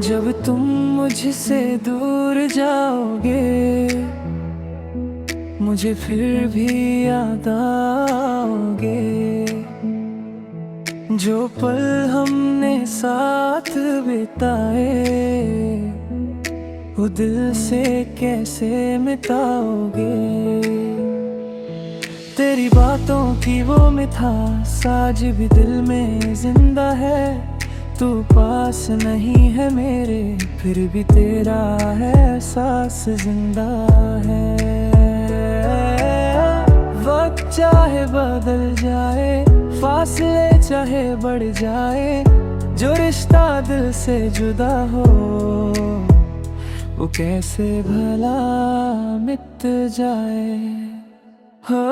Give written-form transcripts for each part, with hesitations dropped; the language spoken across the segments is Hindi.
जब तुम मुझसे दूर जाओगे मुझे फिर भी याद आओगे। जो पल हमने साथ बिताए वो दिल से कैसे मिटाओगे। तेरी बातों की वो मिठास आज भी दिल में जिंदा है। तू पास नहीं है मेरे फिर भी तेरा है एहसास जिंदा है। वक्त चाहे बदल जाए फासले चाहे बढ़ जाए जो रिश्ता दिल से जुदा हो वो कैसे भला मिट जाए। हो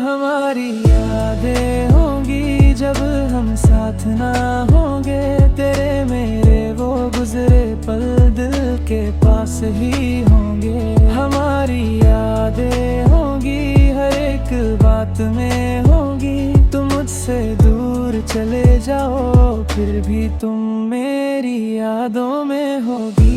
हमारी यादें होंगी जब हम साथ ना होंगे। तेरे मेरे वो गुजरे पल दिल के पास ही होंगे। हमारी यादें होंगी हर एक बात में होंगी। तुम मुझसे दूर चले जाओ फिर भी तुम मेरी यादों में होगी।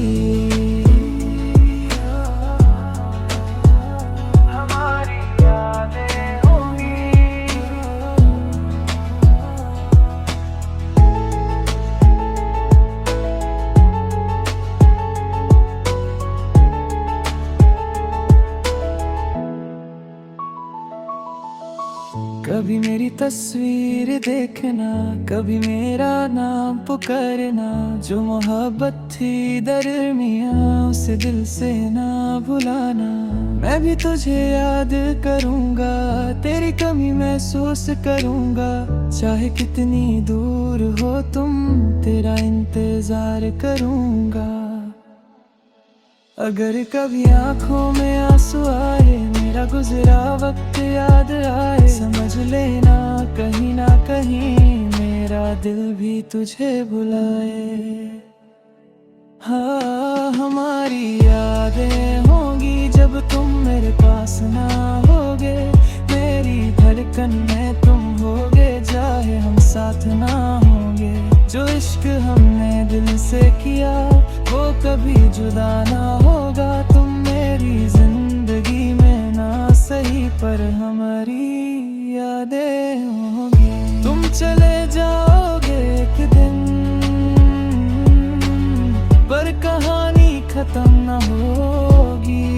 कभी मेरी तस्वीर देखना कभी मेरा नाम पुकारना। जो मोहब्बत थी दरमियाँ उसे दिल से ना भुलाना। मैं भी तुझे याद करूँगा तेरी कमी महसूस करूँगा। चाहे कितनी दूर हो तुम तेरा इंतजार करूँगा। अगर कभी आँखों में आंसू आए मेरा गुजरा वक्त याद आए समझ लेना कहीं ना कहीं मेरा दिल भी तुझे बुलाए। हाँ हमारी यादें होंगी जब तुम मेरे पास ना होगे। मेरी धड़कन में तुम होगे चाहे हम साथ ना होंगे। जो इश्क हमने दिल से किया वो कभी जुदा ना होगा। तुम मेरी जिंदगी में ना सही पर हमारी यादें होंगी। तुम चले जाओगे एक दिन पर कहानी खत्म ना होगी।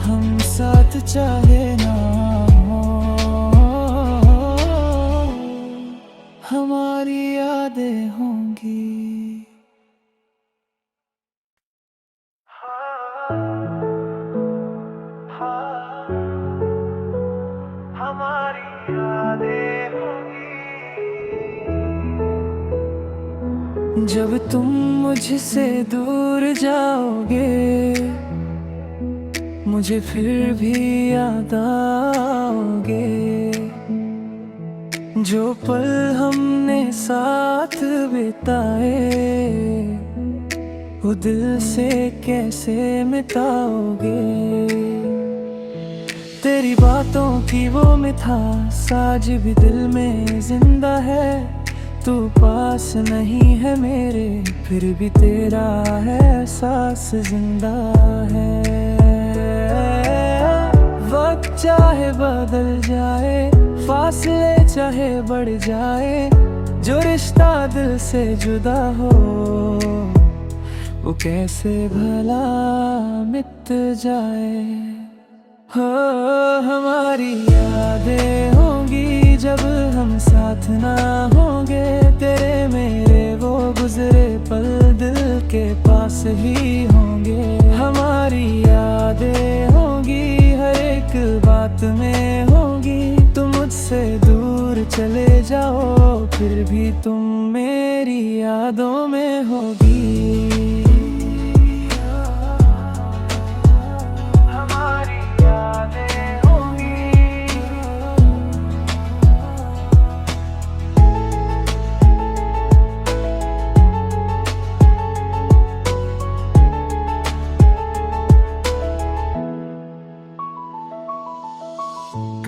हम साथ चाहे ना हो हमारी यादें होंगी। हमारी यादें होंगी। जब तुम मुझसे दूर जाओगे मुझे फिर भी याद आओगे। जो पल हमने साथ बिताए वो दिल से कैसे मिटाओगे। तेरी बातों की वो मिठास आज भी दिल में जिंदा है। तू पास नहीं है मेरे फिर भी तेरा है एहसास जिंदा है। वक्त चाहे बदल जाए फासले चाहे बढ़ जाए जो रिश्ता दिल से जुदा हो वो कैसे भला मिट जाए। हो हमारी यादें होंगी जब हम साथ ना होंगे। तेरे मेरे वो गुजरे पल दिल के पास ही होंगे। हमारी यादें होंगी हर एक बात में होंगी। तुम मुझसे दूर चले जाओ फिर भी तुम मेरी यादों में होगी।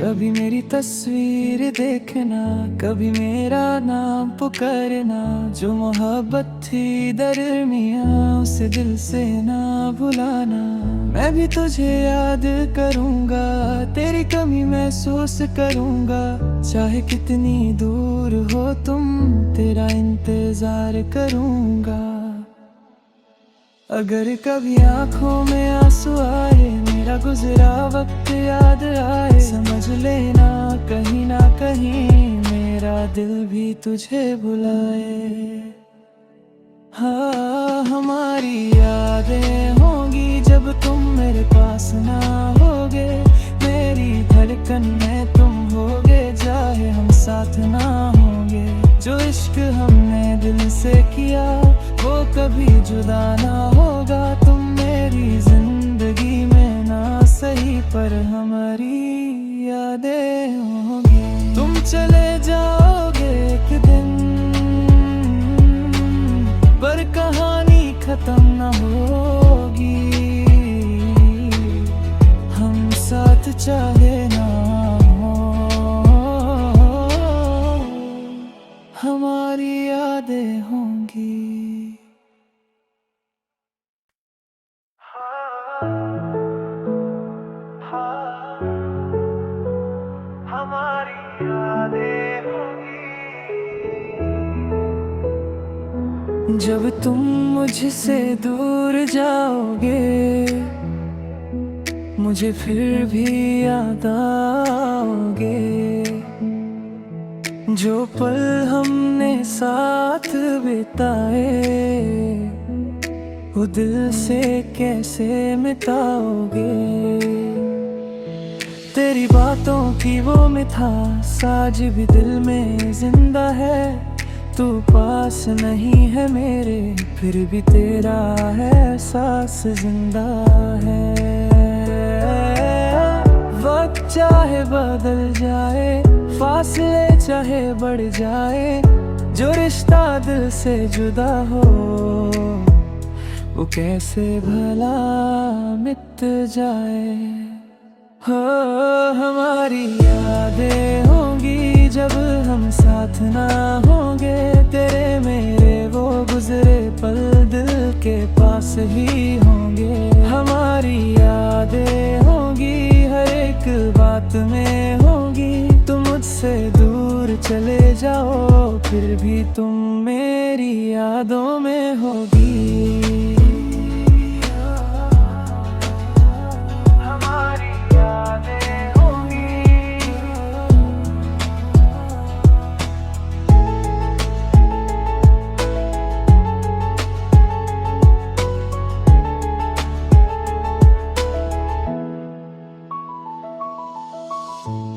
कभी मेरी तस्वीर देखना, कभी मेरा नाम पुकारना। जो मोहब्बत थी दरमियाँ उसे दिल से ना भुलाना। मैं भी तुझे याद करूँगा, तेरी कमी महसूस करूँगा। चाहे कितनी दूर हो तुम, तेरा इंतजार करूँगा। अगर कभी आँखों में आंसू आए, मेरा गुजरा वक्त याद आए, समझ लेना कहीं ना कहीं मेरा दिल भी तुझे बुलाए। हाँ, हमारी यादें होंगी जब तुम मेरे पास ना होगे। मेरी धड़कन में तुम होगे, चाहे हम साथ ना होंगे। जो इश्क हमने दिल से किया वो कभी जुदा ना होगा। तुम मेरी जिंदगी में ना सही, पर हमारी यादें होंगी। तुम चले जाओगे एक दिन, पर कहानी खत्म ना होगी। हम साथ चाहे ना हो, हमारी यादें होंगी। हमारी यादें होंगी। जब तुम मुझसे दूर जाओगे, मुझे फिर भी याद आओगे। जो पल हमने साथ बिताए, वो दिल से कैसे मिटाओगे। तेरी बातों की वो मिठास आज भी दिल में जिंदा है। तू पास नहीं है मेरे, फिर भी तेरा है एहसास जिंदा है। वक्त चाहे बदल जाए, फासले चाहे बढ़ जाए, जो रिश्ता दिल से जुदा हो वो कैसे भला मिट जाए। हो, हमारी यादें होंगी जब हम साथ ना होंगे। तेरे मेरे वो गुजरे पल दिल के पास ही होंगे। हमारी यादें होंगी, हर एक बात में होंगी। तुम मुझसे दूर चले जाओ, फिर भी तुम मेरी यादों में होगी।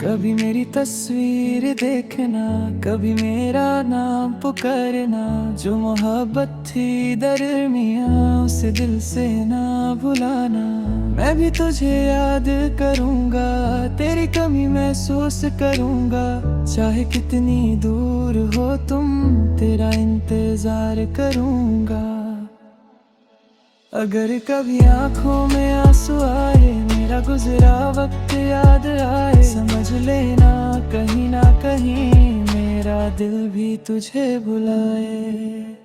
कभी मेरी तस्वीर देखना, कभी मेरा नाम पुकारना। जो मोहब्बत थी दरमियाँ उसे दिल से ना भुलाना। मैं भी तुझे याद करूँगा, तेरी कमी महसूस करूँगा। चाहे कितनी दूर हो तुम, तेरा इंतजार करूँगा। अगर कभी आँखों में आंसू आए, मेरा गुजरा वक्त याद आए, समझ लेना कहीं ना कहीं मेरा दिल भी तुझे बुलाए।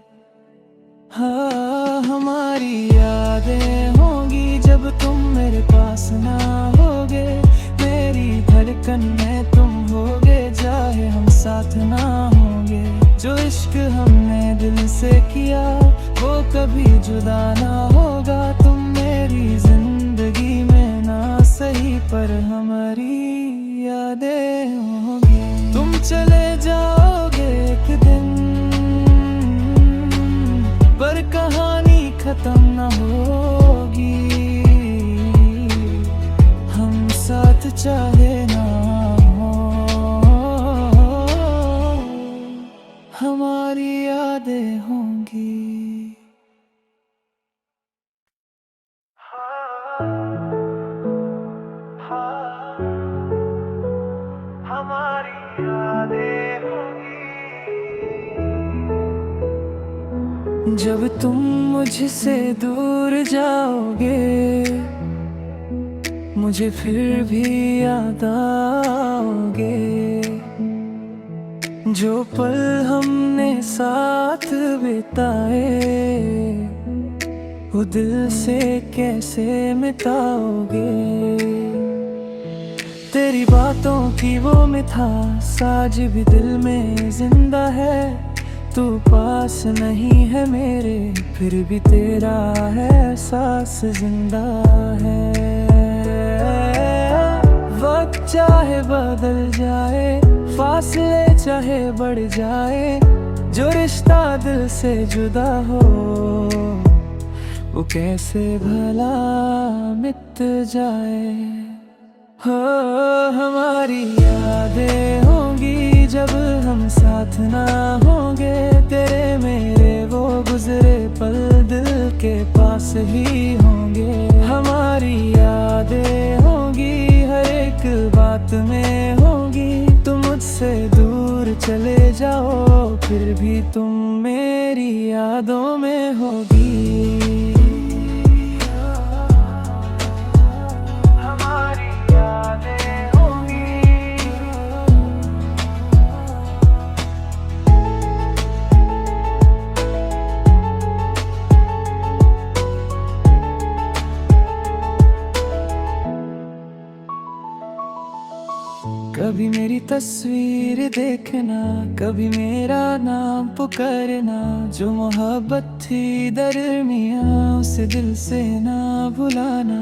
हाँ, हमारी यादें होंगी जब तुम मेरे पास ना होगे। मेरी धड़कन में तुम होगे, चाहे हम साथ ना होंगे। जो इश्क हमने दिल से किया वो कभी जुदा ना होगा। तुम मेरी जिंदगी में ना सही, पर हमारी यादें होंगी। तुम चले जाओगे एक दिन, पर कहानी खत्म ना होगी। हम साथ चाहे ना हो, हमारी यादें होंगी। हमारी यादें होंगी। जब तुम मुझसे दूर जाओगे, मुझे फिर भी याद आओगे। जाओगे। जो पल हमने साथ बिताए वो दिल से कैसे मिटाओगे। तेरी बातों की वो मिठास आज भी दिल में जिंदा है। तू पास नहीं है मेरे फिर भी तेरा है एहसास जिंदा है। वक्त चाहे बदल जाए फासले चाहे बढ़ जाए, जो रिश्ता दिल से जुदा हो वो कैसे भला मिट जाए। हो हमारी यादें होंगी जब हम साथ ना होंगे। तेरे मेरे वो गुजरे पल दिल के पास ही होंगे। हमारी यादें होंगी हर एक बात में होंगी। तुम मुझसे दूर चले जाओ फिर भी तुम मेरी यादों में होगी। कभी मेरी तस्वीर देखना, कभी मेरा नाम पुकारना। जो मोहब्बत थी दरमियाँ उसे दिल से ना भुलाना।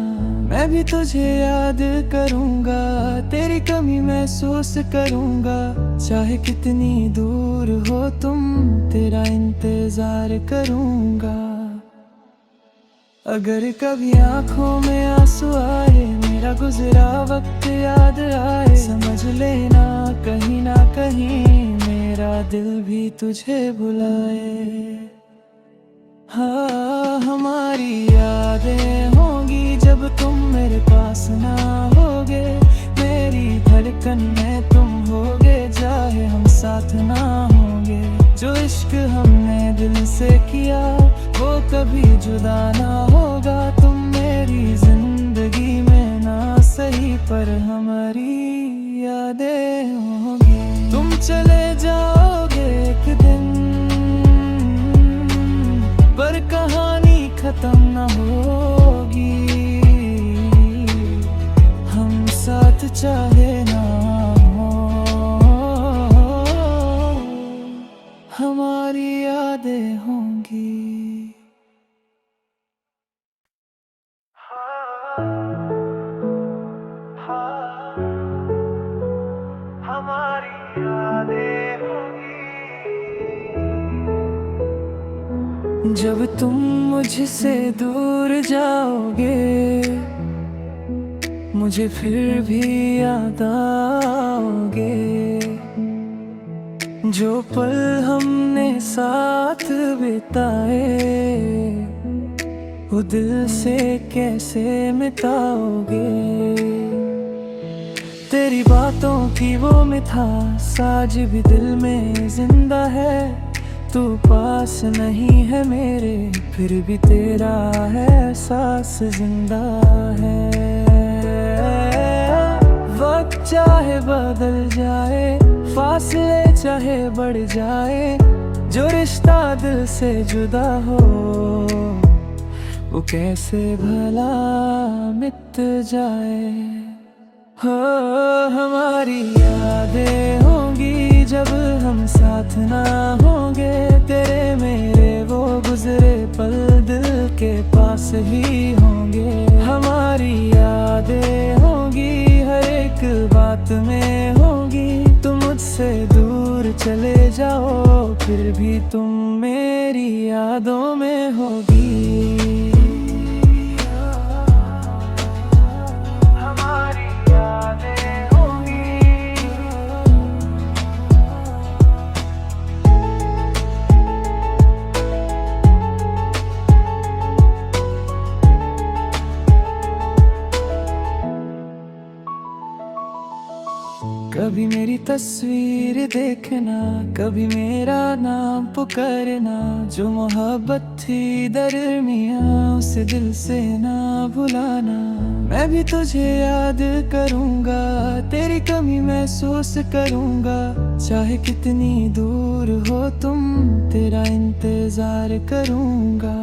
मैं भी तुझे याद करूँगा, तेरी कमी महसूस करूँगा। चाहे कितनी दूर हो तुम, तेरा इंतजार करूँगा। अगर कभी आँखों में आंसू आए, मेरा गुजरा वक्त याद आए, समझ लेना कहीं ना कहीं मेरा दिल भी तुझे बुलाए। हाँ हमारी यादें होंगी जब तुम मेरे पास ना होगे। मेरी धड़कन में तुम होगे चाहे हम साथ ना होंगे। जो इश्क हमने दिल से किया वो कभी जुदा ना होगा। तुम मेरी जिंदगी में ना सही पर हमारी यादें होंगी। तुम चले जाओगे एक दिन पर कहानी खत्म ना होगी। हम साथ चाहे ना हो हमारी यादें होंगी। हमारी यादें होंगी। जब तुम मुझसे दूर जाओगे मुझे फिर भी याद आओगे। जो पल हमने साथ बिताए वो दिल से कैसे मिटाओगे। तेरी बातों की वो मिठास आज भी दिल में जिंदा है। तू पास नहीं है मेरे फिर भी तेरा है एहसास जिंदा है। वक्त चाहे बदल जाए फासले चाहे बढ़ जाए, जो रिश्ता दिल से जुदा हो वो कैसे भला मिट जाए। हो हमारी यादें होंगी जब हम साथ ना होंगे। तेरे मेरे वो गुजरे पल दिल के पास ही होंगे। हमारी यादें होंगी हर एक बात में होंगी। तुम मुझसे दूर चले जाओ फिर भी तुम मेरी यादों में होगी। कभी मेरी तस्वीर देखना, कभी मेरा नाम पुकारना। जो मोहब्बत थी दरमियाँ उसे दिल से ना भुलाना। मैं भी तुझे याद करूँगा, तेरी कमी महसूस करूँगा। चाहे कितनी दूर हो तुम, तेरा इंतजार करूँगा।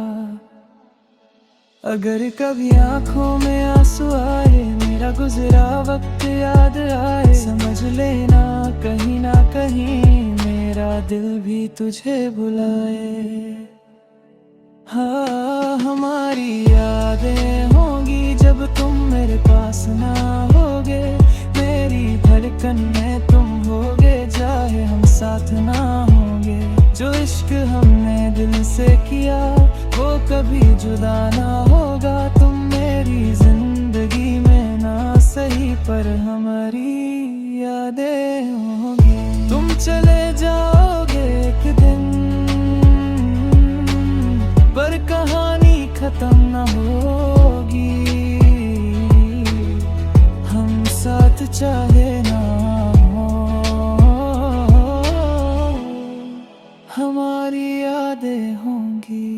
अगर कभी आँखों में आंसू आए, मेरा गुजरा वक्त याद आए, समझ लेना कहीं ना कहीं मेरा दिल भी तुझे बुलाए। हाँ, हमारी यादें होंगी जब तुम मेरे पास ना होगे। मेरी धड़कन में तुम होगे, चाहे हम साथ ना होंगे। जो इश्क हमने दिल से किया वो कभी जुदा ना होगा। तुम मेरी जिंदगी में ना सही, पर हमारी यादें होंगी। तुम चले जाओगे एक दिन, पर कहानी खत्म ना होगी। हम साथ चाहे ना हो, हमारी यादें होंगी।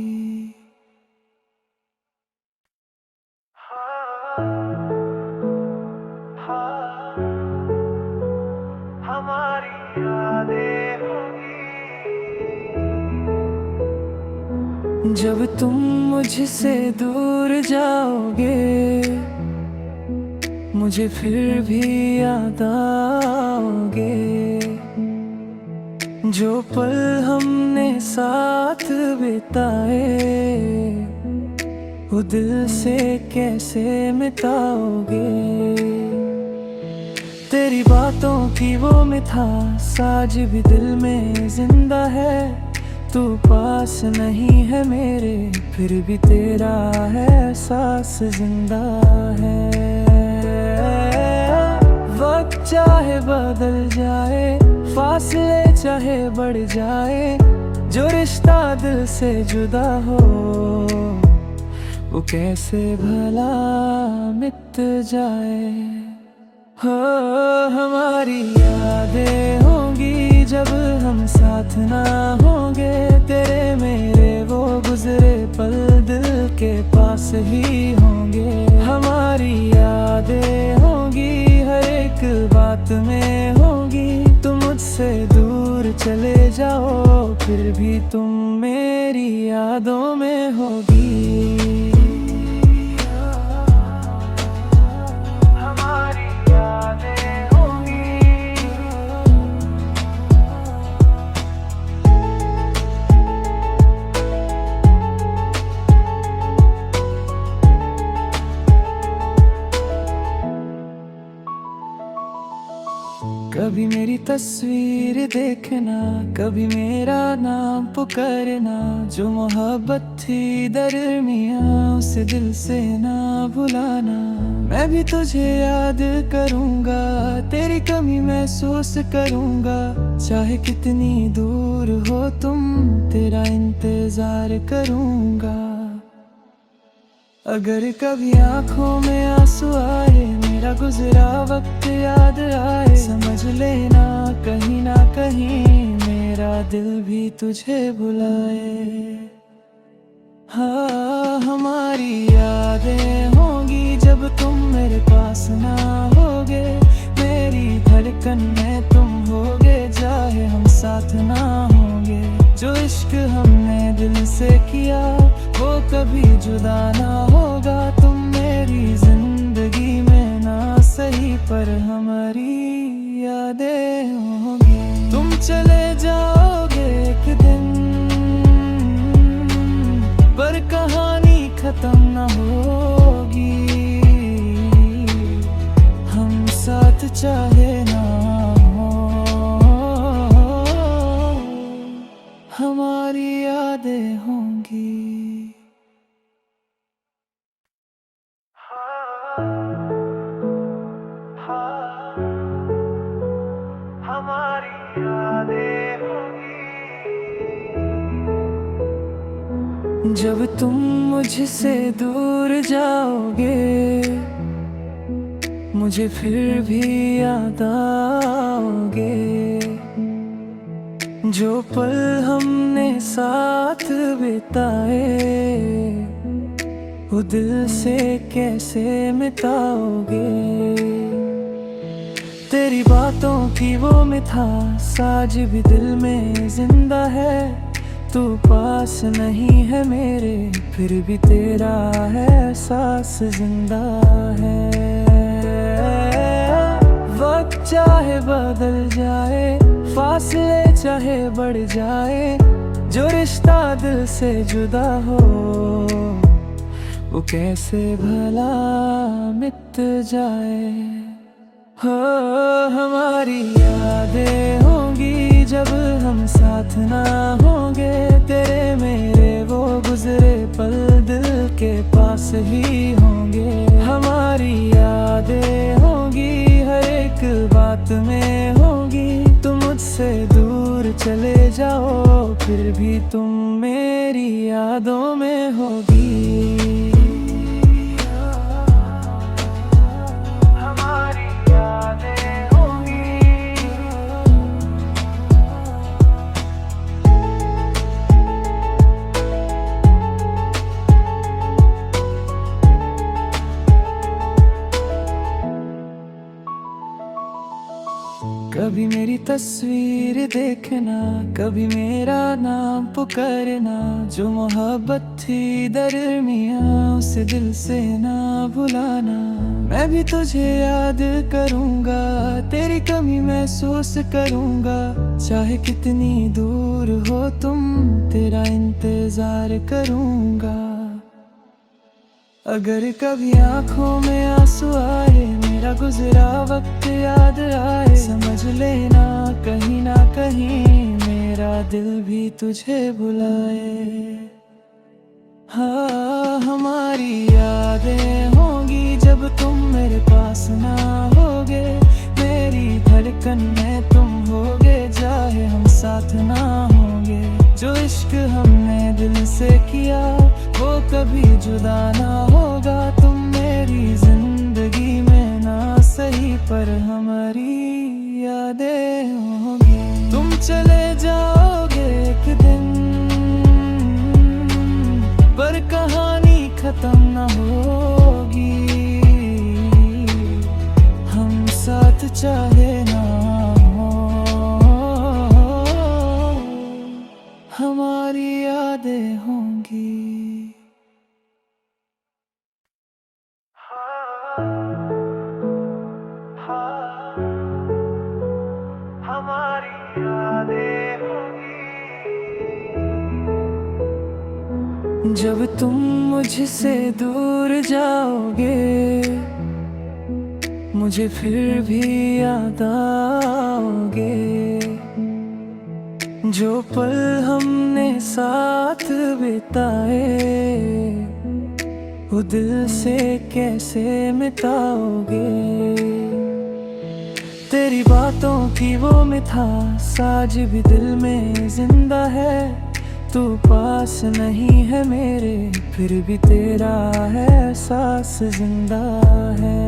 हमारी यादें होंगी। जब तुम मुझसे दूर जाओगे, मुझे फिर भी याद आओगे। जो पल हमने साथ बिताए, वो दिल से कैसे मिटाओगे। तेरी बातों की वो मिठास आज भी दिल में जिंदा है। तू पास नहीं है मेरे, फिर भी तेरा है एहसास जिंदा है। वक्त चाहे बदल जाए, फासले चाहे बढ़ जाए, जो रिश्ता दिल से जुदा हो वो कैसे भला मिट जाए। हो, हमारी यादें होंगी जब हम साथ ना होंगे। तेरे मेरे वो गुजरे पल दिल के पास ही होंगे। हमारी यादें होंगी, हर एक बात में होंगी। तुम मुझसे दूर चले जाओ, फिर भी तुम मेरी यादों में होगी। कभी मेरी तस्वीर देखना, कभी मेरा नाम पुकारना। जो मोहब्बत थी दरमियाँ उसे दिल से ना भुलाना। मैं भी तुझे याद करूँगा, तेरी कमी महसूस करूँगा। चाहे कितनी दूर हो तुम, तेरा इंतजार करूँगा। अगर कभी आँखों में आंसू आए, मेरा गुजरा वक्त याद आए, समझ लेना कहीं ना कहीं मेरा दिल भी तुझे बुलाए। हाँ, हमारी यादें होंगी जब तुम मेरे पास ना होगे। मेरी धड़कन में तुम होगे, चाहे हम साथ ना होंगे। जो इश्क हमने दिल से किया वो कभी जुदा ना होगा। तुम मेरी जिंदगी में ना सही, पर हमारी यादें होंगी। तुम चले जाओगे एक दिन, पर कहानी खत्म ना होगी। हम साथ चाहे ना हो, हमारी यादें होंगी। हमारी यादें होंगी। जब तुम मुझसे दूर जाओगे, मुझे फिर भी याद आओगे। जो पल हमने साथ बिताए वो दिल से कैसे मिटाओगे। तेरी बातों की वो मिठास आज भी दिल में जिंदा है। तू पास नहीं है मेरे फिर भी तेरा है एहसास जिंदा है। वक्त चाहे बदल जाए, फासले चाहे बढ़ जाए, जो रिश्ता दिल से जुदा हो वो कैसे भला मिट जाए। हो हमारी यादें होंगी जब हम साथ ना होंगे। तेरे मेरे वो गुजरे पल दिल के पास ही होंगे। हमारी यादें होंगी हर एक बात में होंगी। तुम मुझसे दूर चले जाओ फिर भी तुम मेरी यादों में होगी। कभी मेरी तस्वीर देखना, कभी मेरा नाम पुकारना। जो मोहब्बत थी दरमियाँ उसे दिल से ना भुलाना। मैं भी तुझे याद करूँगा, तेरी कमी महसूस करूँगा। चाहे कितनी दूर हो तुम, तेरा इंतजार करूँगा। अगर कभी आँखों में आंसू आए, मेरा गुजरा वक्त याद आए, समझ लेना कहीं ना कहीं मेरा दिल भी तुझे बुलाए। हाँ हमारी यादें होंगी जब तुम मेरे पास ना होगे। मेरी धड़कन में तुम होगे, चाहे हम साथ ना होंगे। जो इश्क हमने दिल से किया वो कभी जुदा ना होगा। तुम मेरी जिंदगी में ना सही पर हमारी यादें होंगी। तुम चले जाओगे एक दिन पर कहानी खत्म ना होगी। हम साथ चाहे ना हो, हमारी यादें होंगी। हमारी यादें होंगी। जब तुम मुझसे दूर जाओगे मुझे फिर भी याद आओगे। जो पल हमने साथ बिताए वो दिल से कैसे मिटाओगे। तेरी बातों की वो मिठास आज भी दिल में जिंदा है। तू पास नहीं है मेरे फिर भी तेरा है एहसास जिंदा है।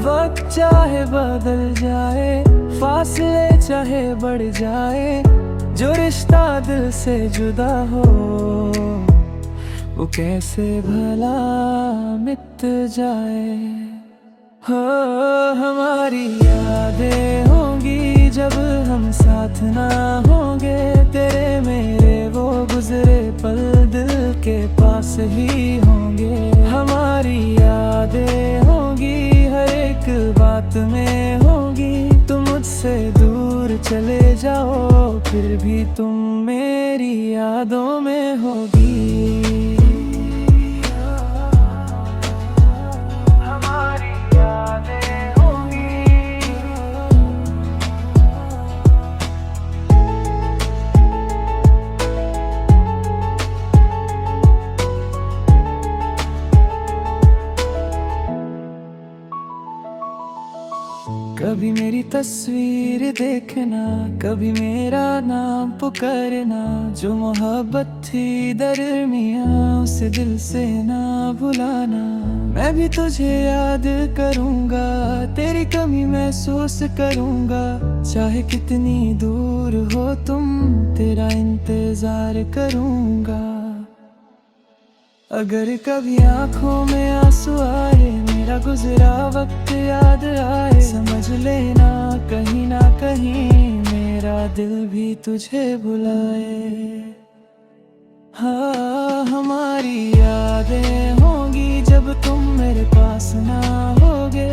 वक्त चाहे बदल जाए, फासले चाहे बढ़ जाए, जो रिश्ता दिल से जुदा हो वो कैसे भला मिट जाए। हो हमारी यादें होंगी जब हम साथ ना होंगे। तेरे मेरे वो गुजरे पल दिल के पास ही होंगे। हमारी यादें होंगी हर एक बात में होंगी। तुम मुझसे दूर चले जाओ फिर भी तुम मेरी यादों में होगी। कभी मेरी तस्वीर देखना, कभी मेरा नाम पुकारना। जो मोहब्बत थी दरमियाँ उसे दिल से ना भुलाना। मैं भी तुझे याद करूँगा, तेरी कमी महसूस करूँगा। चाहे कितनी दूर हो तुम, तेरा इंतजार करूँगा। अगर कभी आँखों में आंसू आए, मेरा गुजरा वक्त याद आए, समझ लेना कहीं ना कहीं मेरा दिल भी तुझे बुलाए। हाँ, हमारी यादें होंगी जब तुम मेरे पास ना होगे।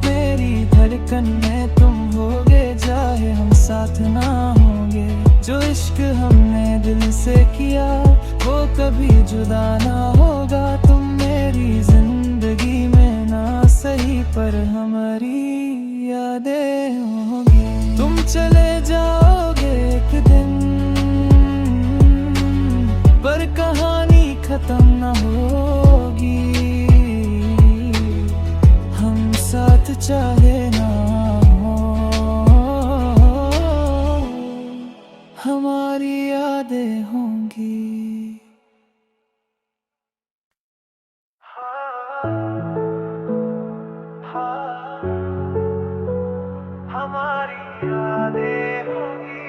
मेरी धड़कन में तुम होगे, चाहे हम साथ ना होंगे। जो इश्क हमने दिल से किया वो कभी जुदा ना होगा। तुम मेरी जिंदगी में ना सही, पर हमारी यादें होंगी। तुम चले जाओगे एक दिन, पर कहानी खत्म ना होगी। हम साथ चाहे ना हो, हमारी यादें होंगी। हमारी यादें होंगी।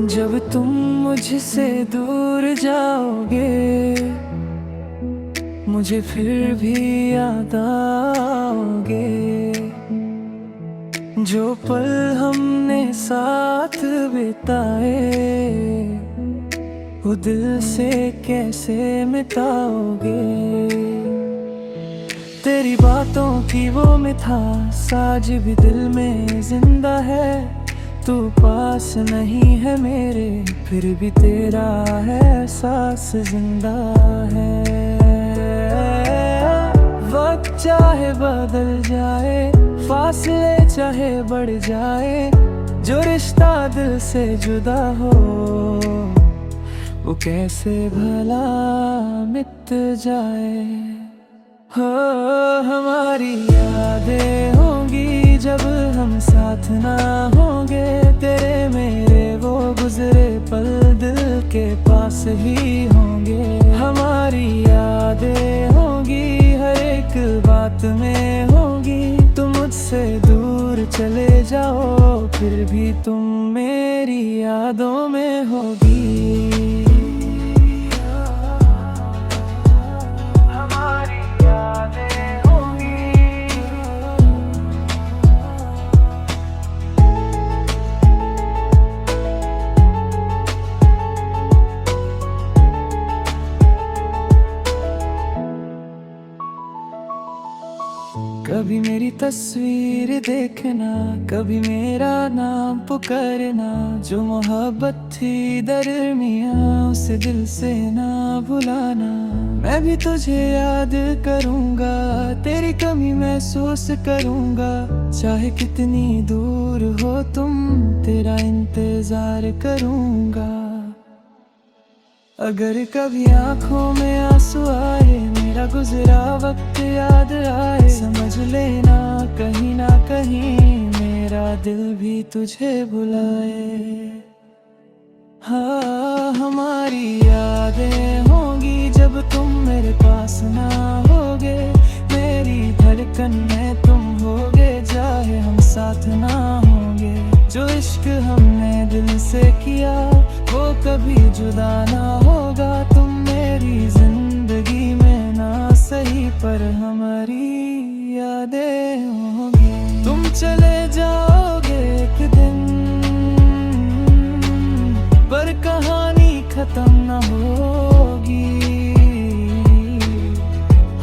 जब तुम मुझसे दूर जाओगे, मुझे फिर भी याद आओगे। जो पल हमने साथ बिताए, वो दिल से कैसे मिटाओगे। तेरी बातों की वो मिठास आज भी दिल में जिंदा है। तू पास नहीं है मेरे, फिर भी तेरा है एहसास जिंदा है। वक्त चाहे बदल जाए, फासले चाहे बढ़ जाए, जो रिश्ता दिल से जुदा हो वो कैसे भला मिट जाए। हो, हमारी यादें होंगी जब हम साथ ना होंगे। तेरे मेरे वो गुजरे पल दिल के पास ही होंगे। हमारी यादें होंगी, हर एक बात में होंगी। तुम मुझसे दूर चले जाओ, फिर भी तुम मेरी यादों में होगी। कभी मेरी तस्वीर देखना, कभी मेरा नाम पुकारना। जो मोहब्बत थी दरमियाँ उसे दिल से ना भुलाना। मैं भी तुझे याद करूँगा, तेरी कमी महसूस करूँगा। चाहे कितनी दूर हो तुम, तेरा इंतजार करूँगा। अगर कभी आँखों में आंसू आए, मेरा गुजरा वक्त याद आए, समझ लेना कहीं ना कहीं मेरा दिल भी तुझे बुलाए। हाँ, हमारी यादें होंगी जब तुम मेरे पास ना होगे। मेरी धड़कन में तुम होगे, चाहे हम साथ ना होंगे। जो इश्क हमने दिल से किया वो कभी जुदा ना होगा। तुम मेरी जिंदगी में ना सही, पर हमारी यादें होंगी। तुम चले जाओगे एक दिन, पर कहानी खत्म ना होगी।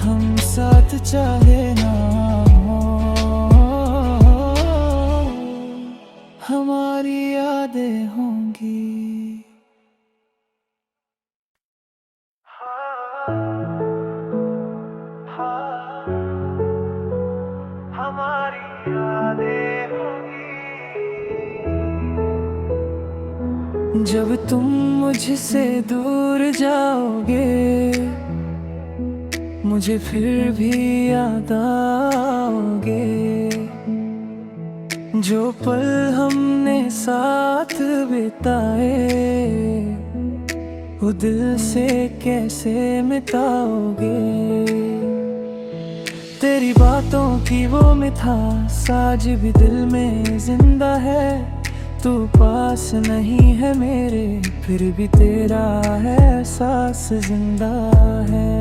हम साथ चाहे ना हो, हमारी यादें होंगी। हमारी यादें होंगी। जब तुम मुझसे दूर जाओगे, मुझे फिर भी याद आओगे। जो पल हमने साथ बिताए, वो दिल से कैसे मिटाओगे। तेरी बातों की वो मिठास आज भी दिल में जिंदा है। तू पास नहीं है मेरे, फिर भी तेरा है एहसास जिंदा है।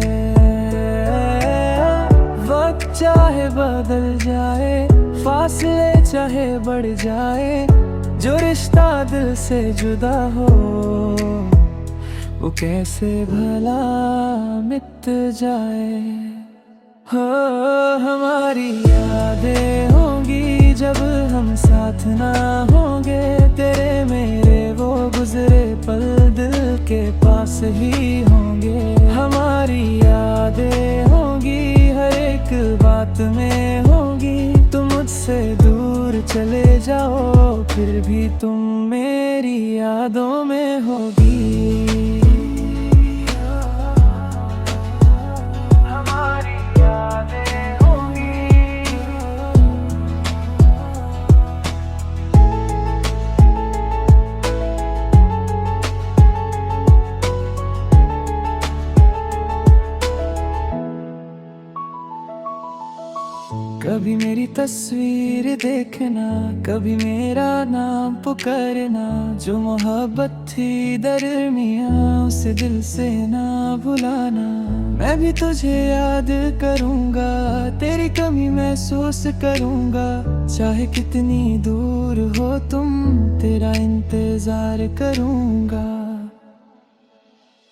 वक्त चाहे बदल जाए, फासले चाहे बढ़ जाए, जो रिश्ता दिल से जुदा हो, वो कैसे भला मिट जाए। हो हमारी यादें होंगी जब हम साथ ना होंगे। तेरे मेरे वो गुजरे पल दिल के पास ही होंगे। हमारी यादें होंगी हर एक बात में होंगी। तुम मुझसे दूर चले जाओ, फिर भी तुम मेरी यादों में होगी। कभी मेरी तस्वीर देखना, कभी मेरा नाम पुकारना। जो मोहब्बत थी दरमियाँ, उसे दिल से ना भुलाना। मैं भी तुझे याद करूँगा, तेरी कमी महसूस करूँगा। चाहे कितनी दूर हो तुम, तेरा इंतजार करूँगा।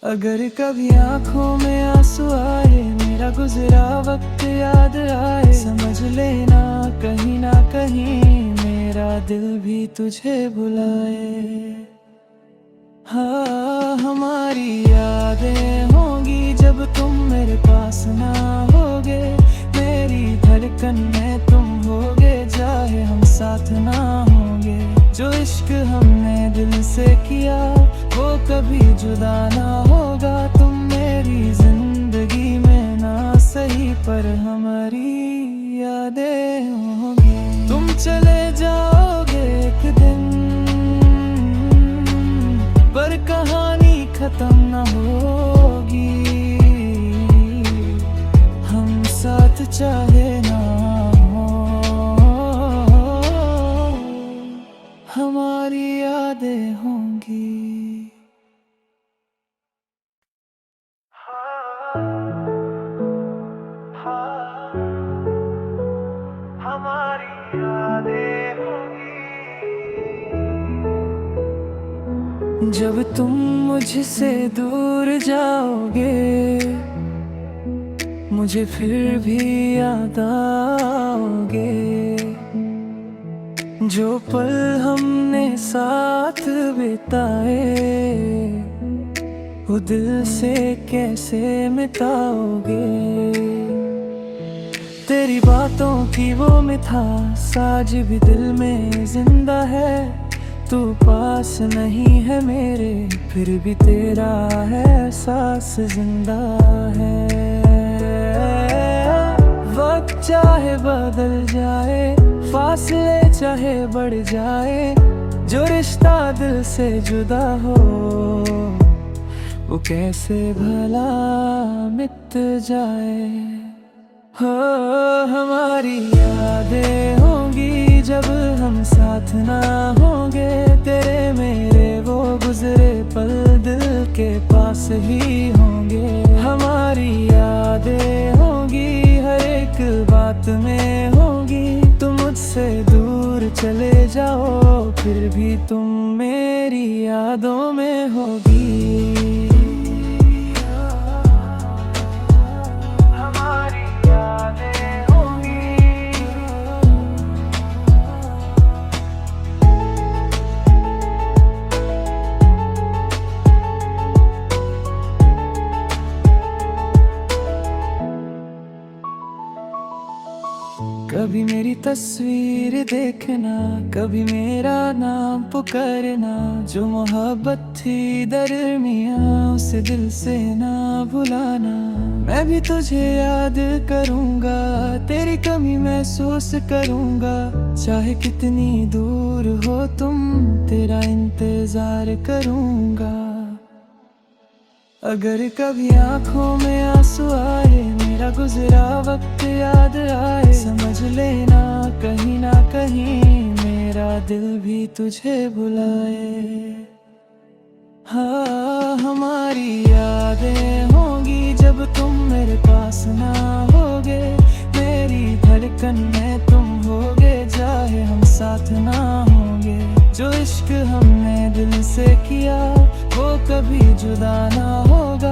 अगर कभी आँखों में आंसू आए, मेरा गुजरा वक्त याद आए, समझ लेना कहीं ना कहीं मेरा दिल भी तुझे बुलाए। हाँ हमारी यादें होंगी जब तुम मेरे पास ना होगे। मेरी धड़कन में तुम होगे, चाहे हम साथ ना होंगे। जो इश्क हमने दिल से किया, वो कभी जुदा ना होगा। तुम मेरी जिंदगी में ना सही, पर हमारी यादें होंगी। तुम चले जाओगे एक दिन, पर कहानी खत्म ना होगी। हम साथ चाहे ना हो, हमारी यादें होंगी। हमारी यादें होंगी। जब तुम मुझसे दूर जाओगे, मुझे फिर भी याद आओगे। जो पल हमने साथ बिताए, वो दिल से कैसे मिटाओगे। तेरी बातों की वो मिठास आज भी दिल में जिंदा है। तू पास नहीं है मेरे, फिर भी तेरा है एहसास जिंदा है। वक्त चाहे बदल जाए, फासले चाहे बढ़ जाए, जो रिश्ता दिल से जुदा हो, वो कैसे भला मिट जाए। हो हमारी यादें होंगी जब हम साथ ना होंगे। तेरे मेरे वो गुजरे पल दिल के पास ही होंगे। हमारी यादें होंगी हर एक बात में होंगी। तुम मुझसे दूर चले जाओ, फिर भी तुम मेरी यादों में होगी। कभी मेरी तस्वीर देखना, कभी मेरा नाम पुकारना। जो मोहब्बत थी दरमियाँ उसे दिल से ना भुलाना। मैं भी तुझे याद करूँगा, तेरी कमी महसूस करूँगा। चाहे कितनी दूर हो तुम, तेरा इंतजार करूँगा। अगर कभी आँखों में आंसू आए, मेरा गुजरा वक्त याद आए, समझ लेना कहीं ना कहीं मेरा दिल भी तुझे बुलाए। हाँ, हमारी यादें होंगी जब तुम मेरे पास ना होगे। मेरी धड़कन में तुम होगे, चाहे हम साथ ना होंगे। जो इश्क हमने दिल से किया वो कभी जुदा ना होगा।